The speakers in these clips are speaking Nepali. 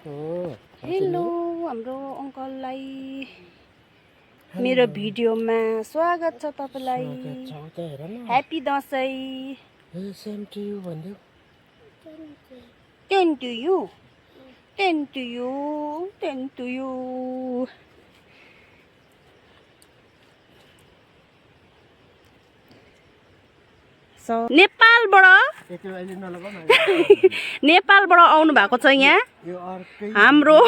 हेलो हाम्रो अङ्कललाई मेरो भिडियोमा स्वागत छ तपाईलाई। Happy Dashain. Same to you भन्दियो। 10 to you 10 to you 10 to you। नेपालबाट आउनु भएको छ यहाँ हाम्रो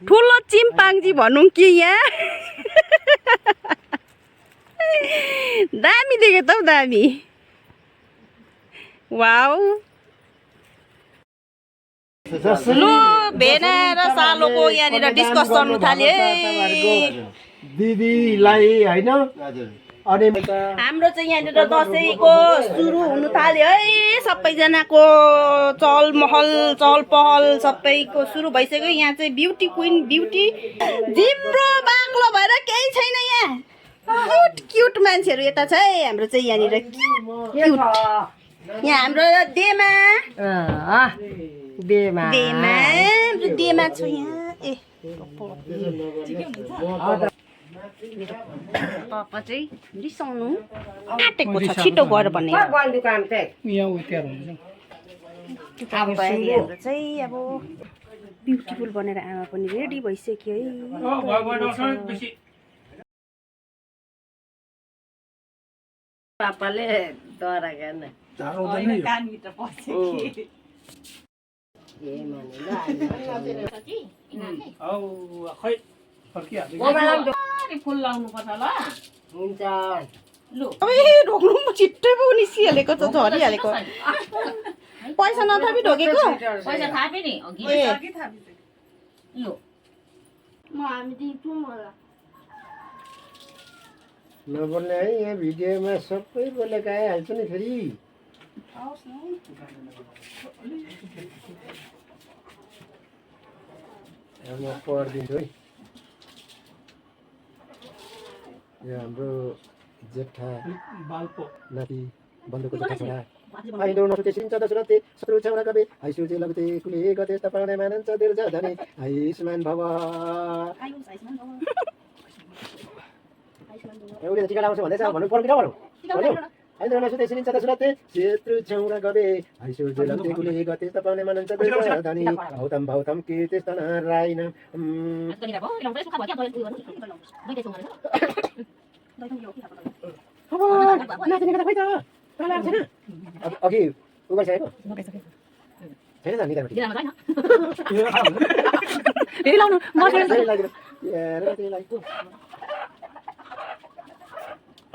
ठुलो चिम्पाङ्जी भनौँ कि यहाँ दामी देख्यो त हौ दामी। वाउ लु भेना र सालोको यहाँनिर डिस्कस गर्नु थाल्यो है दिदीलाई हैन। अनि हाम्रो चाहिँ यहाँनिर दसैँको सुरु हुनु थाल्यो है। सबैजनाको चहल पहल सबैको सुरु भइसक्यो। यहाँ चाहिँ ब्युटी क्विन ब्युटी जिब्रो बाक्लो भएर केही छैन यहाँ। क्युट मान्छेहरू यता छ है। हाम्रो चाहिँ यहाँनिर क्युट यहाँ हाम्रो देमा छ यहाँ। ए पापा चाहिँ रिसाउनु आँटेको छ छिटो गर भन्ने। हाम्रो चाहिँ अब ब्युटिफुल बनेर आमा पनि रेडी भइसक्यो है। पापाले डरा गान कानभित्र पस्यो फुल लाउनु पर्छ ल। हुन्छ लु ढोक्नु छिट्टै पो निस्किहालेको छ झरिहालेको। पैसा नथापी ढोकेको पैसा थापे नि अघि लु म हामी दिन्छु मलाई नबोल्ने है। यहाँ भिडियोमा सबै बोलेको आइहाल्छ नि फेरि। म पढिदिन्छु है। यो हाम्रो जेठा नाति बन्धुको जेठा छोरा आइलो नसुते सिन्छ दशरथे शत्रु छौरा कवि आइसुजे लगते कुले गते तपाईँ मानन्छ दीर्घ धनी आयुष्मान भव। एउटै टिका लगाउँछ भन्दैछ भन्नु पर्दैन भनौँ आइलो नसुते सिन्छ दशरथे शत्रु छौरा कवि आइसुजे लगते कुले गते तपाईँ मानन्छ दीर्घ धनी भौतम कीर्ति राइन अघि उ गरिसकेको छैन त निधारमा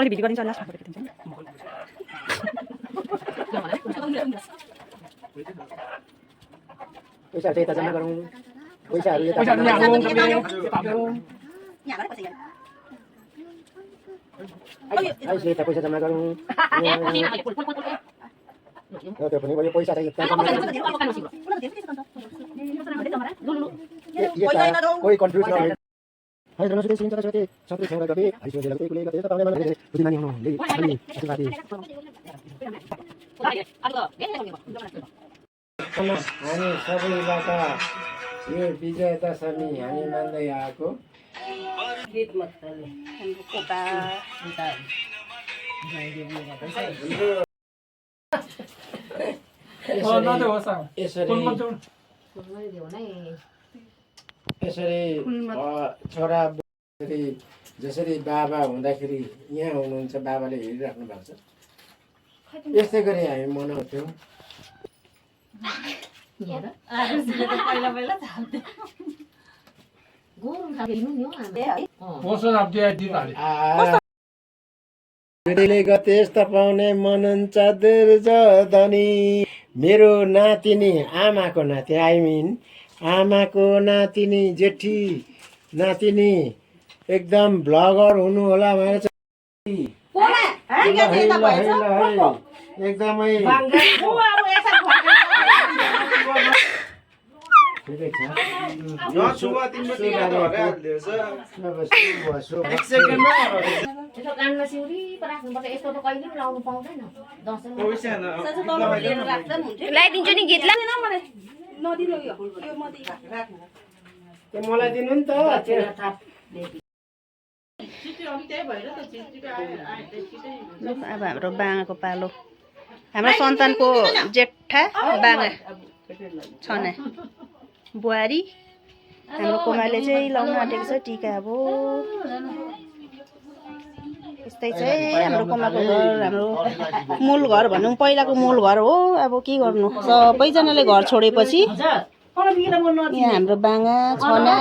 भिडियो गरिन्छ लास्टमा पैसाहरू चाहिँ यता जम्मा गरौँ। पैसाहरू यता यता पैसा जम्मा गरौँ। त्यो पनि भयो पैसा चाहिँ कोही कन्फ्युज नहोस्। सबै छौरा गए आइसोले लगते कुले गते तपाईले मलाई बुझिमानी हुनु ले अनि आशीर्वादी हामी सबैबाट यो विजय दशमी हामी मान्दै आएको गीत मतले हाम्रो कोपा यसरी छोरा जसरी बाबा हुँदाखेरि यहाँ हुनुहुन्छ बाबाले हेरिराख्नु भएको छ। यस्तै गरी हामी मनाउँथ्यौँ। गतेस तपाउने मनन्छ दीर्घ धनी मेरो नातिनी आमाको नाति आमाको नातिनी जेठी नातिनी एकदम ब्लगर हुनु होला भनेर एकदमै ठिकै छ नछुवा तिम्रो टिका त हराइहाल्दैछ एक सेकेन्डमा यसो कानमा सिउरी राख्नुपर्छ यस्तो त कहिले पनि लाउनु पाउँदैन दसैँमा पैसा न साँच्चै तल लिएर राख्दा पनि हुन्थ्यो लगाइदिन्छु नि गीतलाई नदिनु यो म दिइराख्नु मलाई दिनु नि त अब हाम्रो बाँगाको पालो हाम्रो सन्तानको जेठा बाँगा छना बुहारी हाम्रो कोमाले चाहिँ लाउन आँटेको छ टिका अब यस्तै चाहिँ हाम्रो कोमाको घर हाम्रो मूल घर भनौँ पहिलाको मूल घर हो अब के गर्नु सबैजनाले घर छोडेपछि यहाँ हाम्रो बाँगा छना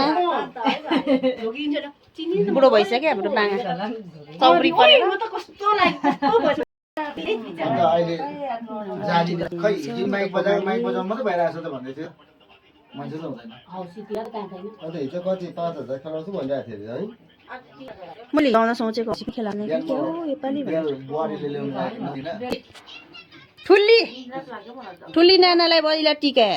बुढो भइसक्यो हाम्रो बाँगा चौरी परेर अहिले जाली खै हिजो माइक बजाउनु मात्रै भइरहेको छ त भन्दै थियो मान्छे त हुँदैन अन्त हिजो कति 5,000 खेलाउँछु भनिरहेको थियो है मैले गाउन सोचेको खेलाउने कि के हो योपालि बुहारीले ल्याउनु ठुली नानालाई पहिला टिका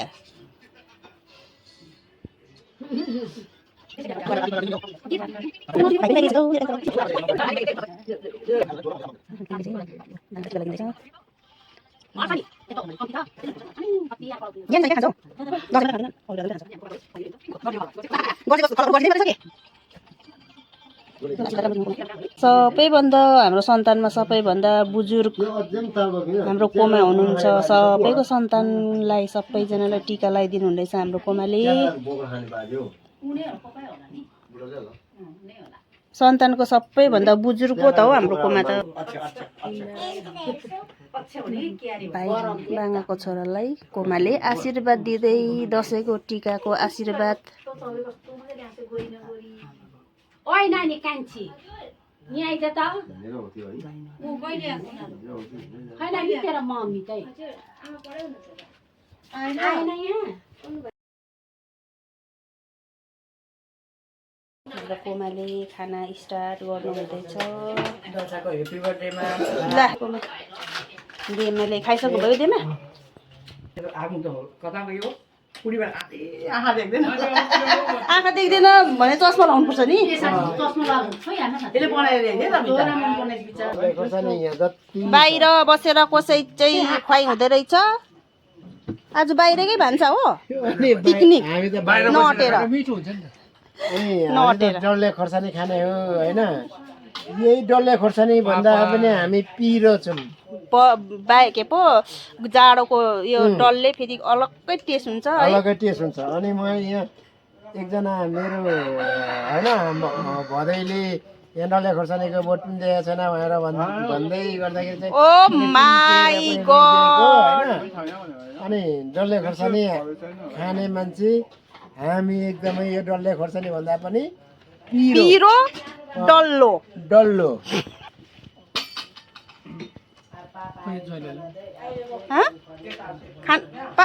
सबैभन्दा हाम्रो सन्तानमा सबैभन्दा बुजुर्ग हाम्रो कोमा हुनुहुन्छ सबैको सन्तानलाई सबैजनालाई टिका लगाइदिनु हुँदैछ हाम्रो कोमाले सन्तानको सबैभन्दा बुजुर्ग पो त हो हाम्रो कोमा त भाइ बाँगाको छोरालाई कोमाले आशीर्वाद दिँदै दसैँको टिकाको आशीर्वाद ओइ नानी कान्छी यहाँ आइज त खै नानी तेरो मम्मी चाहिँ आएन यहाँ हाम्रो कोमाले खाना स्टार्ट गर्नु हुँदैछ ल देमाले खाइसक्नु भयो देमा आँखा देख्दैन भने चस्मा लाउनुपर्छ नि बाहिर बसेर कसै चाहिँ खुवाइ हुँदो रहेछ आज बाहिरकै भान्सा हो पिकनिक नअटेर डल्ले खोर्सानी खाने हो होइन यही डल्ले खोर्सानी भन्दा पनि हामी पिरो छौँ के पो जाडोको यो डल्ले फेरि अलग्गै टेस्ट हुन्छ अलग्गै टेस्ट हुन्छ अनि म यहाँ एकजना मेरो होइन भदैले यहाँ डल्ले खोर्सानीको बोट पनि दिएको छैन भनेर भन्दै गर्दाखेरि चाहिँ ओ माई गॉड अनि डल्ले खोर्सानी खाने मान्छे हामी एकदमै यो डल्ले खोर्सानी भन्दा पनि पिरो डल्लो डल्लो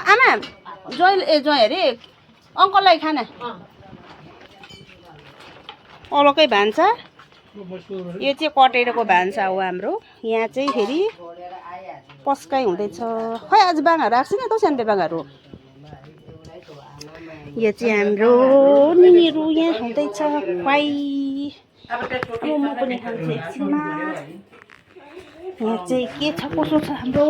आमा जोइ अरे अङ्कललाई खाना अलग्गै भान्सा यो चाहिँ कटेरोको भान्सा हो हाम्रो यहाँ चाहिँ फेरि पस्काइ हुँदैछ खै आज बाँगाहरू आएको छैन त सानो बाँगाहरू यो चाहिँ हाम्रो निनीहरू यहाँ हुँदैछ खुवाइ म पनि खान्छु एकछिनमा यहाँ चाहिँ के छ कसो छ हाम्रो